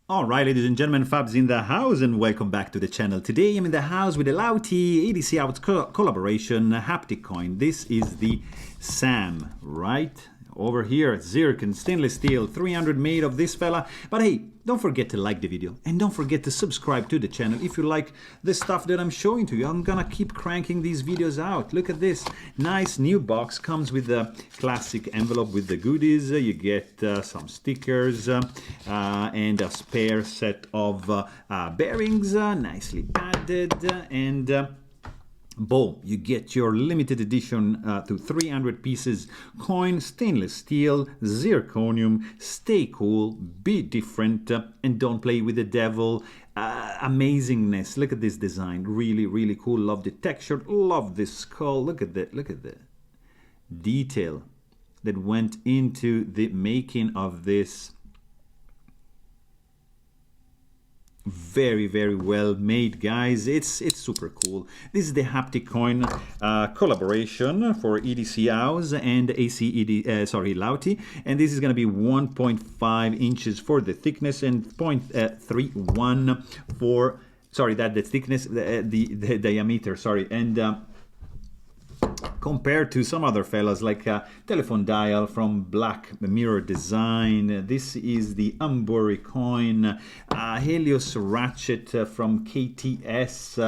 Alright, ladies and gentlemen, Fabs in the house, and welcome back to the channel. Today I'm in the house with the Lautie EDC out collaboration haptic coin. This is the SAM, right? Over here, zircon, stainless steel, 300 made of this fella. But hey, don't forget to like the video and don't forget to subscribe to the channel if you like the stuff that I'm showing to you. I'm gonna keep cranking these videos out. Look at this nice new box. Comes with the classic envelope with the goodies. You get some stickers and a spare set of bearings, nicely padded, and boom, you get your limited edition to 300 pieces coin, stainless steel, zirconium. Stay cool, be different, and don't play with the devil. Amazingness. Look at this design, really cool. Love the texture, love this skull. Look at the detail that went into the making of this. Very well made, guys. It's super cool. This is the haptic coin collaboration for EDC House and Lautie, and this is going to be 1.5 inches for the thickness and 0.31 for the thickness, the diameter, and compared to some other fellas like telephone dial from Black Mirror Design. This is the Ambori coin, Helios ratchet from KTS.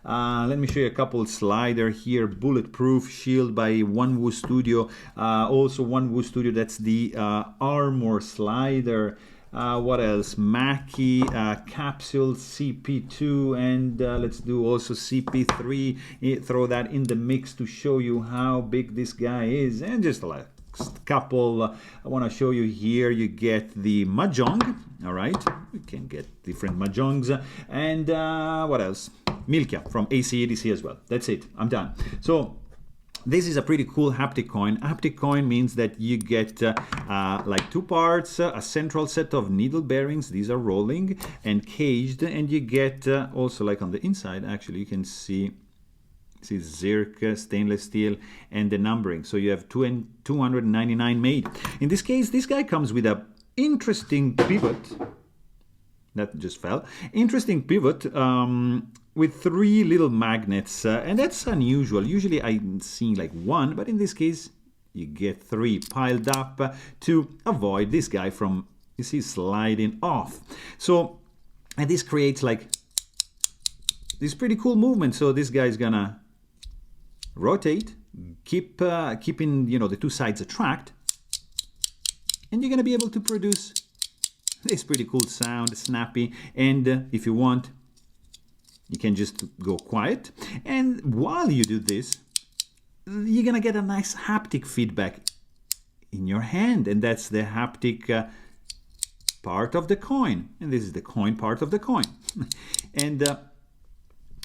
Let me show you a couple slider here. Bulletproof shield by One Studio. Also One Studio, that's the armor slider. What else? Mackie capsule CP2, and let's do also CP3. Throw that in the mix to show you how big this guy is. And just like couple I want to show you here. You get the mahjong. All right, you can get different mahjongs, and what else? Milka from EDC as well. That's it, I'm done. So this is a pretty cool haptic coin. Haptic coin means that you get like two parts, a central set of needle bearings. These are rolling and caged, and you get also, like on the inside, actually you can see zirc, stainless steel, and the numbering. So you have 299 made. In this case, this guy comes with a interesting pivot. That just fell. Interesting pivot with 3 little magnets, and that's unusual. Usually I'm seeing like 1, but in this case you get 3 piled up to avoid this guy from, you see, sliding off. So, and this creates like this pretty cool movement. So this guy is gonna rotate, keeping, you know, the two sides attract, and you're gonna be able to produce this pretty cool sound, snappy. And if you want, you can just go quiet, and while you do this, you're gonna get a nice haptic feedback in your hand, and that's the haptic part of the coin, and this is the coin part of the coin. And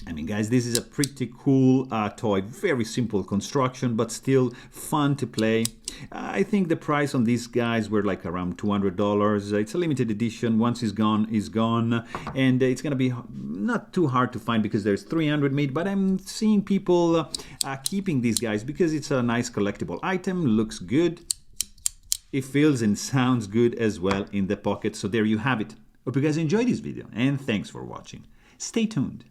I mean, guys, this is a pretty cool toy. Very simple construction, but still fun to play. I think the price on these guys were like around $200. It's a limited edition. Once it's gone, it's gone. And it's going to be not too hard to find because there's 300 made. But I'm seeing people keeping these guys because it's a nice collectible item. Looks good. It feels and sounds good as well in the pocket. So there you have it. Hope you guys enjoyed this video. And thanks for watching. Stay tuned.